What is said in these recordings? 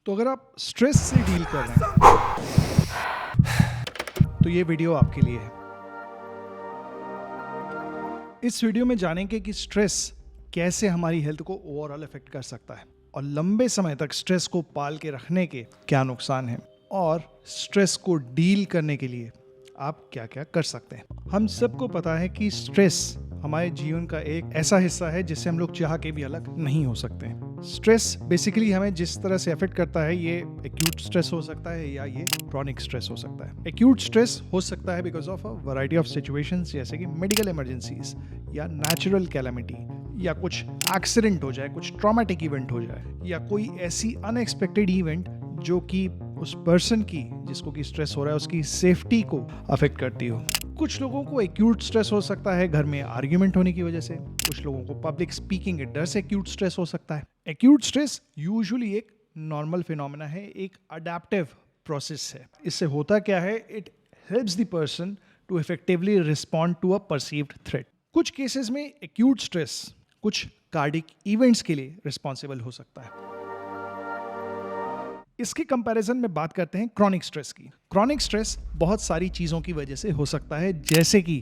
तो अगर आप स्ट्रेस से डील कर रहे हैं तो ये वीडियो आपके लिए है। इस वीडियो में जानेंगे कि स्ट्रेस कैसे हमारी हेल्थ को ओवरऑल इफेक्ट कर सकता है और लंबे समय तक स्ट्रेस को पाल के रखने के क्या नुकसान हैं और स्ट्रेस को डील करने के लिए आप क्या क्या कर सकते हैं। हम सबको पता है कि स्ट्रेस हमारे जीवन का एक ऐसा हिस्सा है जिससे हम लोग चाह के भी अलग नहीं हो सकते हैं। स्ट्रेस बेसिकली हमें जिस तरह से अफेक्ट करता है, ये एक्यूट स्ट्रेस हो सकता है या ये क्रॉनिक स्ट्रेस हो सकता है। एक्यूट स्ट्रेस हो सकता है because of a variety of situations, जैसे कि मेडिकल इमरजेंसीज या नेचुरल कैलामिटी या कुछ एक्सीडेंट हो जाए, कुछ ट्रॉमेटिक इवेंट हो जाए या कोई ऐसी अनएक्सपेक्टेड इवेंट जो कि उस पर्सन की जिसको कि स्ट्रेस हो रहा है उसकी सेफ्टी को अफेक्ट करती हो। कुछ लोगों को एक्यूट स्ट्रेस हो सकता है घर में आर्ग्यूमेंट होने की वजह से, कुछ लोगों को पब्लिक स्पीकिंग के डर से एक्यूट स्ट्रेस हो सकता है। एक्यूट स्ट्रेस यूजुअली एक नॉर्मल फिनोमेना है, एक अडेप्टिव प्रोसेस है। इससे होता क्या है, it helps the person to effectively respond to a perceived threat. कुछ केसेस में एक्यूट स्ट्रेस कुछ कार्डिक इवेंट्स के लिए रिस्पॉन्सिबल हो सकता है। इसके कंपैरिजन में बात करते हैं क्रॉनिक स्ट्रेस की। क्रॉनिक स्ट्रेस बहुत सारी चीज़ों की वजह से हो सकता है, जैसे कि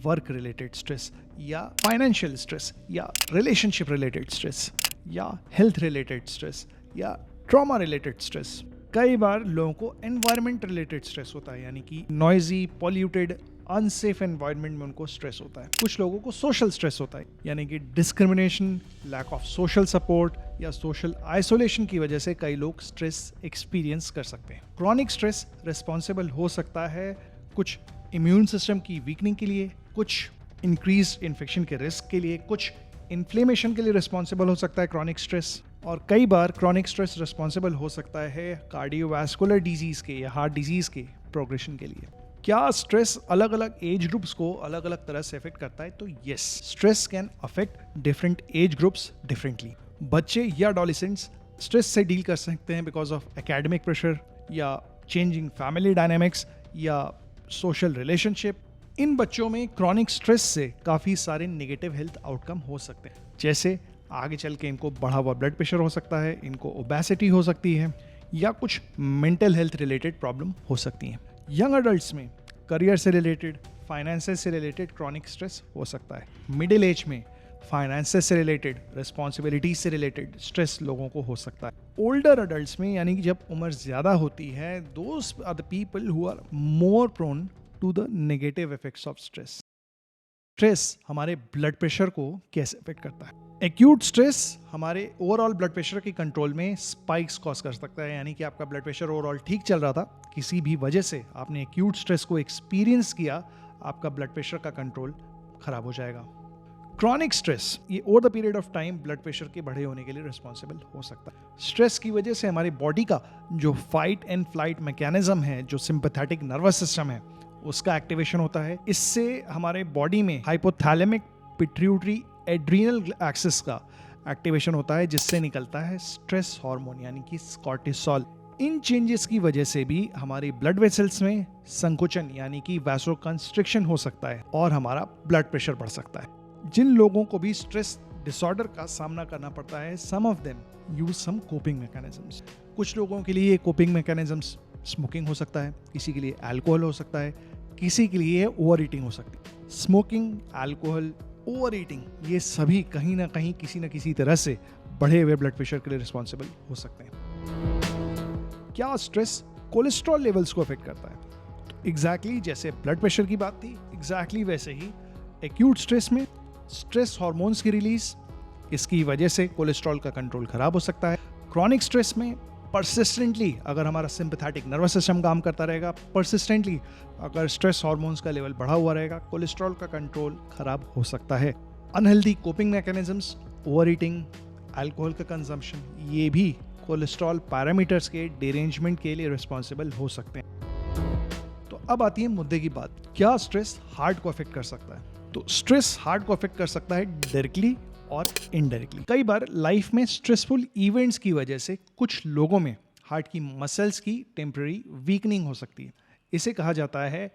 वर्क रिलेटेड स्ट्रेस या फाइनेंशियल स्ट्रेस या रिलेशनशिप रिलेटेड स्ट्रेस या हेल्थ रिलेटेड स्ट्रेस या ट्रॉमा रिलेटेड स्ट्रेस। कई बार लोगों को एनवायरनमेंट रिलेटेड स्ट्रेस होता है, यानी कि नॉइजी, पॉल्यूटेड, अनसेफ एनवायरनमेंट में उनको स्ट्रेस होता है। कुछ लोगों को सोशल स्ट्रेस होता है, यानी कि discrimination, lack of social support या सोशल आइसोलेशन की वजह से कई लोग स्ट्रेस एक्सपीरियंस कर सकते हैं। क्रॉनिक स्ट्रेस रिस्पॉन्सिबल हो सकता है कुछ इम्यून सिस्टम की वीकनिंग के लिए, कुछ इंक्रीज इन्फेक्शन के रिस्क के लिए, कुछ इन्फ्लेमेशन के लिए रिस्पॉन्सिबल हो सकता है क्रॉनिक स्ट्रेस। और कई बार क्रॉनिक स्ट्रेस रिस्पॉन्सिबल हो सकता है कार्डियोवैस्कुलर डिजीज के या हार्ट डिजीज के प्रोग्रेशन के लिए। क्या स्ट्रेस अलग अलग एज ग्रुप्स को अलग अलग तरह से अफेक्ट करता है? तो yes, stress can affect different age groups differently. बच्चे या एडोलेसेंट्स स्ट्रेस से डील कर सकते हैं बिकॉज ऑफ एकेडमिक प्रेशर या चेंजिंग फैमिली डायनामिक्स या सोशल रिलेशनशिप। इन बच्चों में क्रॉनिक स्ट्रेस से काफ़ी सारे नेगेटिव हेल्थ आउटकम हो सकते हैं, जैसे आगे चल के इनको बढ़ा हुआ ब्लड प्रेशर हो सकता है, इनको ओबेसिटी हो सकती है या कुछ मेंटल हेल्थ रिलेटेड प्रॉब्लम हो सकती हैं। यंग अडल्ट्स में करियर से रिलेटेड, फाइनेंसेस से रिलेटेड क्रॉनिक स्ट्रेस हो सकता है। मिडिल एज में फाइनेंसेस से रिलेटेड, रिस्पॉन्सिबिलिटीज से रिलेटेड स्ट्रेस लोगों को हो सकता है। ओल्डर अडल्ट्स में, यानी कि जब उम्र ज़्यादा होती है, those are the people who are more prone to the negative effects of stress. Stress हमारे ब्लड प्रेशर को कैसे अफेक्ट करता है? एक्यूट स्ट्रेस हमारे ओवरऑल ब्लड प्रेशर की कंट्रोल में स्पाइक्स कॉज कर सकता है, यानी कि आपका ब्लड प्रेशर ओवरऑल ठीक चल रहा था, किसी भी वजह से आपने एक्यूट स्ट्रेस को एक्सपीरियंस किया, आपका ब्लड प्रेशर का कंट्रोल खराब हो जाएगा। क्रॉनिक स्ट्रेस ये over the period of time blood pressure के बढ़े होने के लिए रिस्पॉन्सिबल हो सकता है। स्ट्रेस की वजह से हमारी बॉडी का जो फाइट एंड फ्लाइट मैकेनिज्म है, जो सिंपैथेटिक नर्वस सिस्टम है, उसका एक्टिवेशन होता है। इससे हमारे बॉडी में हाइपोथैलेमिक, पिट्यूटरी, एड्रीनल एक्सिस का एक्टिवेशन होता है, जिससे निकलता है स्ट्रेस हार्मोन यानी कि कॉर्टिसोल। इन चेंजेस की वजह से भी हमारी ब्लड वेसल्स में संकुचन यानी कि वैसोकंस्ट्रिक्शन हो सकता है और हमारा ब्लड प्रेशर बढ़ सकता है। जिन लोगों को भी स्ट्रेस डिसऑर्डर का सामना करना पड़ता है, some of them use some coping mechanisms. कुछ लोगों के लिए कोपिंग मैकेनिज्म्स स्मोकिंग हो सकता है, किसी के लिए अल्कोहल हो सकता है, किसी के लिए ओवर ईटिंग हो सकती है। स्मोकिंग, अल्कोहल, ओवर ईटिंग, ये सभी कहीं ना कहीं किसी न किसी तरह से बढ़े हुए ब्लड प्रेशर के लिए रिस्पॉन्सिबल हो सकते हैं। क्या स्ट्रेस कोलेस्ट्रॉल लेवल्स को अफेक्ट करता है? तो एग्जैक्टली जैसे ब्लड प्रेशर की बात थी, एग्जैक्टली वैसे ही एक्यूट स्ट्रेस में स्ट्रेस हार्मोन्स की रिलीज, इसकी वजह से कोलेस्ट्रॉल का कंट्रोल खराब हो सकता है। क्रॉनिक स्ट्रेस में परसिस्टेंटली अगर हमारा सिंपैथेटिक नर्वस सिस्टम काम करता रहेगा, परसिस्टेंटली अगर स्ट्रेस हार्मोन्स का लेवल बढ़ा हुआ रहेगा, कोलेस्ट्रॉल का कंट्रोल खराब हो सकता है। Unhealthy coping mechanisms, over eating, alcohol का कंजम्पशन, ये भी कोलेस्ट्रॉल पैरामीटर्स के डिरेंजमेंट के लिए रिस्पॉन्सिबल हो सकते हैं। तो अब आती है मुद्दे की बात, क्या स्ट्रेस हार्ट को अफेक्ट कर सकता है? तो स्ट्रेस हार्ट को अफेक्ट कर सकता है डायरेक्टली और इनडायरेक्टली। कई बार लाइफ में स्ट्रेसफुल इवेंट्स की वजह से कुछ लोगों में हार्ट की मसल्स की टेम्पररी वीकनिंग हो सकती है। इसे कहा जाता है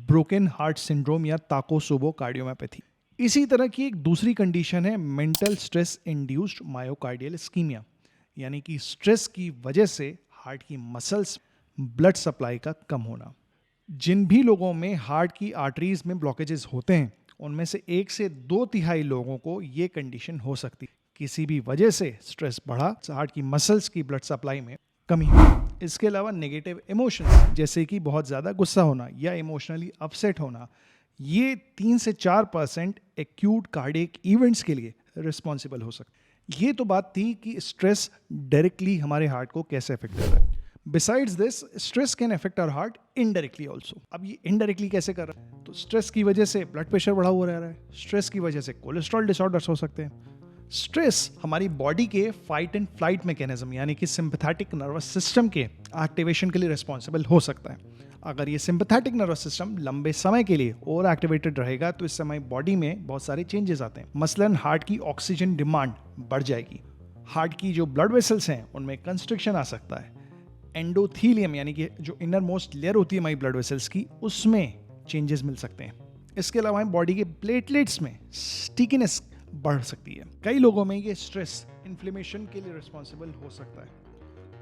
ब्रोकन हार्ट सिंड्रोम या ताकोसुबो कार्डियोमायोपैथी। इसी तरह की एक दूसरी कंडीशन है mental stress induced myocardial ischemia, यानी कि स्ट्रेस की वजह से हार्ट की मसल्स ब्लड सप्लाई का कम होना। जिन भी लोगों में हार्ट की आर्टरीज में ब्लॉकेजेस होते हैं उनमें से 1 से 2 तिहाई लोगों को ये कंडीशन हो सकती है। किसी भी वजह से स्ट्रेस बढ़ा, हार्ट की मसल्स की ब्लड सप्लाई में कमी हुई। इसके अलावा नेगेटिव इमोशंस जैसे कि बहुत ज़्यादा गुस्सा होना या इमोशनली अपसेट होना, ये 3 से 4% एक्यूट कार्डियक इवेंट्स के लिए रिस्पॉन्सिबल हो सकते हैं। ये तो बात थी कि स्ट्रेस डायरेक्टली हमारे हार्ट को कैसे अफेक्ट कर रहा है। Besides this, stress can affect our heart indirectly also. अब ये इनडायरेक्टली कैसे कर रहा है? तो स्ट्रेस की वजह से ब्लड प्रेशर बढ़ा हुआ रह रहा है, स्ट्रेस की वजह से कोलेस्ट्रॉल डिसऑर्डर्स हो सकते हैं। स्ट्रेस हमारी बॉडी के फाइट एंड फ्लाइट मैकेनिज्म यानी कि सिंपैथेटिक नर्वस सिस्टम के एक्टिवेशन के लिए रिस्पॉन्सिबल हो सकता है। अगर ये सिंपैथेटिक नर्वस सिस्टम लंबे समय के लिए ओवर एक्टिवेटेड रहेगा तो इस समय बॉडी में बहुत सारे चेंजेस आते हैं। मसलन हार्ट की ऑक्सीजन डिमांड बढ़ जाएगी, हार्ट की जो ब्लड वेसल्स हैं उनमें कंस्ट्रिक्शन आ सकता है, एंडोथीलियम यानी कि जो इनर मोस्ट लेयर होती है हमारी ब्लड वेसल्स की उसमें चेंजेस मिल सकते हैं। इसके अलावा बॉडी के प्लेटलेट्स में स्टिकीनेस बढ़ सकती है। कई लोगों में ये स्ट्रेस इन्फ्लेमेशन के लिए रिस्पॉन्सिबल हो सकता है,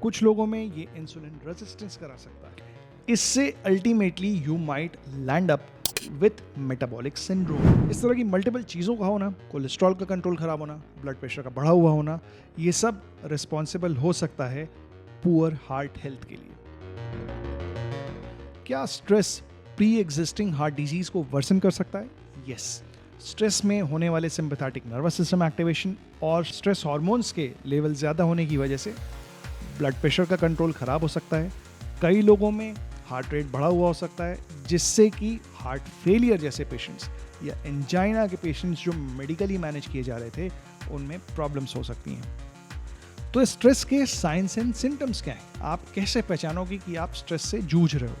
कुछ लोगों में ये इंसुलिन रेजिस्टेंस करा सकता है। इससे ultimately you might land up with metabolic syndrome. इस तरह की मल्टीपल चीज़ों का होना, कोलेस्ट्रॉल का कंट्रोल खराब होना, ब्लड प्रेशर का बढ़ा हुआ होना, ये सब रिस्पॉन्सिबल हो सकता है पुअर हार्ट हेल्थ के लिए। क्या stress pre existing heart disease को वर्सन कर सकता है? यस। स्ट्रेस में होने वाले सिंपैथेटिक नर्वस सिस्टम एक्टिवेशन और स्ट्रेस हार्मोन्स के लेवल ज़्यादा होने की वजह से ब्लड प्रेशर का कंट्रोल खराब हो सकता है। कई लोगों में हार्ट रेट बढ़ा हुआ हो सकता है जिससे कि हार्ट फेलियर जैसे पेशेंट्स या एंजाइना के पेशेंट्स जो मेडिकली मैनेज किए जा रहे थे उनमें प्रॉब्लम्स हो सकती हैं। तो स्ट्रेस के साइंस एंड सिम्टम्स क्या हैं? आप कैसे पहचानोगे कि आप स्ट्रेस से जूझ रहे हो?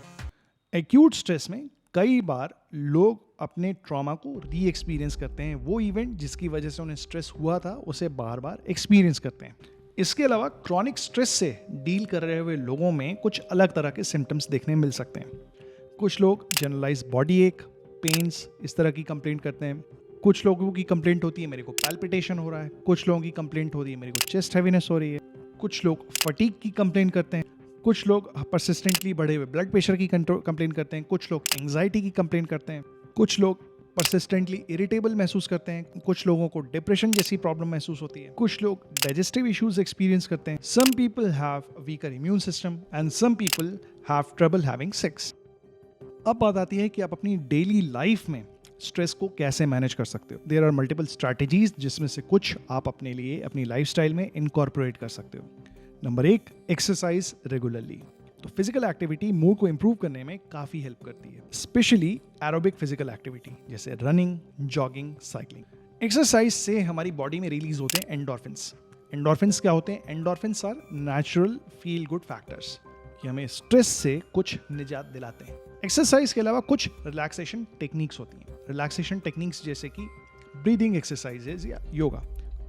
एक्यूट स्ट्रेस में कई बार लोग अपने ट्रॉमा को री एक्सपीरियंस करते हैं, वो इवेंट जिसकी वजह से उन्हें स्ट्रेस हुआ था उसे बार बार एक्सपीरियंस करते हैं। इसके अलावा क्रॉनिक स्ट्रेस से डील कर रहे हुए लोगों में कुछ अलग तरह के सिम्टम्स देखने मिल सकते हैं। कुछ लोग जनरलाइज बॉडी एक, पेन्स इस तरह की कंप्लेंट करते हैं। कुछ लोगों की कंप्लेंट होती है मेरे को पैल्पिटेशन हो रहा है, कुछ लोगों की कंप्लेंट होती है मेरे को चेस्ट हैवीनेस हो रही है, कुछ लोग फटीग की कंप्लेंट करते हैं, कुछ लोग परसिस्टेंटली बढ़े हुए ब्लड प्रेशर की कंप्लेंट करते हैं, कुछ लोग एंग्जाइटी की कंप्लेंट करते हैं, कुछ लोग परसिस्टेंटली इरिटेबल महसूस करते हैं, कुछ लोगों को डिप्रेशन जैसी प्रॉब्लम महसूस होती है, कुछ लोग डाइजेस्टिव इश्यूज एक्सपीरियंस करते हैं। Some people have weaker immune system and some people have trouble having sex. अब बात आती है कि आप अपनी डेली लाइफ में स्ट्रेस को कैसे मैनेज कर सकते हो। देयर आर मल्टीपल स्ट्रैटेजीज जिसमें से कुछ आप अपने लिए अपनी लाइफस्टाइल में इनकॉर्पोरेट कर सकते हो। Number 1, exercise regularly. तो फिजिकल एक्टिविटी मूड को इंप्रूव करने में काफ़ी हेल्प करती है, स्पेशली एरोबिक फिजिकल एक्टिविटी जैसे रनिंग, जॉगिंग, साइकिलिंग। एक्सरसाइज से हमारी बॉडी में रिलीज होते हैं एंडोर्फिन्स। एंडोर्फिन्स क्या होते हैं? Endorphins are natural feel good factors, ये हमें स्ट्रेस से कुछ निजात दिलाते हैं। एक्सरसाइज के अलावा कुछ रिलैक्सेशन टेक्निक्स होती हैं। रिलैक्सेशन टेक्निक्स जैसे कि ब्रीदिंग एक्सरसाइजेज या योगा।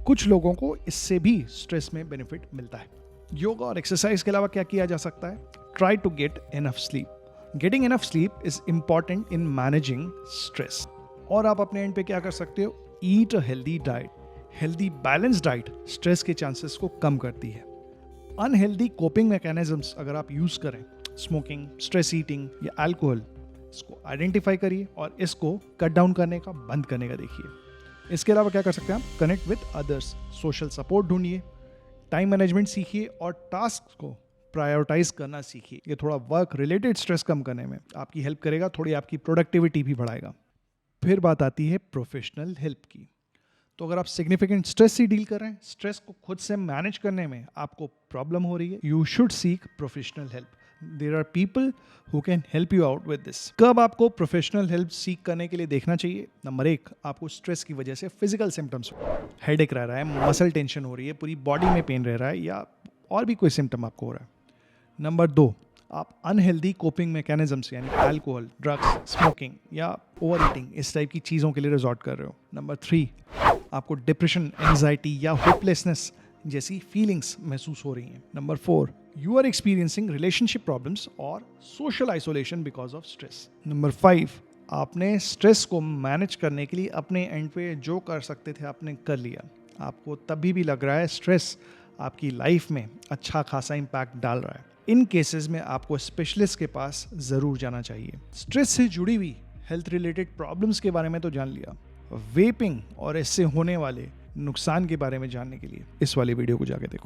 कुछ लोगों को इससे भी स्ट्रेस में बेनिफिट मिलता है। योगा और एक्सरसाइज के अलावा क्या किया जा सकता है? Try to get enough sleep. Getting enough sleep is important in managing stress. और आप अपने एंड पे क्या कर सकते हो? Eat a healthy diet. Healthy balance diet stress के चांसेस को कम करती है। अनहेल्दी कोपिंग मैकेनिज्म्स अगर आप यूज करें, स्मोकिंग, स्ट्रेस ईटिंग या अल्कोहल, इसको आइडेंटिफाई करिए और इसको कट डाउन करने का, बंद करने का देखिए। इसके अलावा क्या कर सकते हैं आप? Connect with others, social support ढूंढिए, टाइम मैनेजमेंट सीखिए और टास्क को प्रायोरिटाइज करना सीखिए। ये थोड़ा वर्क रिलेटेड स्ट्रेस कम करने में आपकी हेल्प करेगा, थोड़ी आपकी प्रोडक्टिविटी भी बढ़ाएगा। फिर बात आती है प्रोफेशनल हेल्प की। तो अगर आप सिग्निफिकेंट स्ट्रेस से डील कर रहे हैं, स्ट्रेस को खुद से मैनेज करने में आपको प्रॉब्लम हो रही है, you should seek professional help. There are people who can help you out with this. कब आपको प्रोफेशनल हेल्प सीख करने के लिए देखना चाहिए? नंबर 1, आपको स्ट्रेस की वजह से फिजिकल सिम्टम्स हो, हेडेक रह रहा है, मसल टेंशन हो रही है, पूरी बॉडी में पेन रह रहा है या और भी कोई सिम्टम आपको हो रहा है। नंबर 2, आप अनहेल्दी कोपिंग मैकेनिज्म्स यानी अल्कोहल, ड्रग्स, स्मोकिंग या ओवर ईटिंग इस टाइप की चीज़ों के लिए रिजॉर्ट कर रहे हो। नंबर 3, आपको डिप्रेशन, एंग्जाइटी या होपलेसनेस जैसी फीलिंग्स महसूस हो रही हैं। Number 4, you are experiencing relationship problems और social isolation because of stress. Number 5, आपने स्ट्रेस को मैनेज करने के लिए अपने एंड पे जो कर सकते थे आपने कर लिया, आपको तभी भी लग रहा है स्ट्रेस आपकी लाइफ में अच्छा खासा इम्पैक्ट डाल रहा है। इन केसेस में आपको स्पेशलिस्ट के पास ज़रूर जाना चाहिए। स्ट्रेस से जुड़ी हुई हेल्थ रिलेटेड प्रॉब्लम्स के बारे में तो जान लिया, वेपिंग और इससे होने वाले नुकसान के बारे में जानने के लिए इस वाले वीडियो को जाके देखो।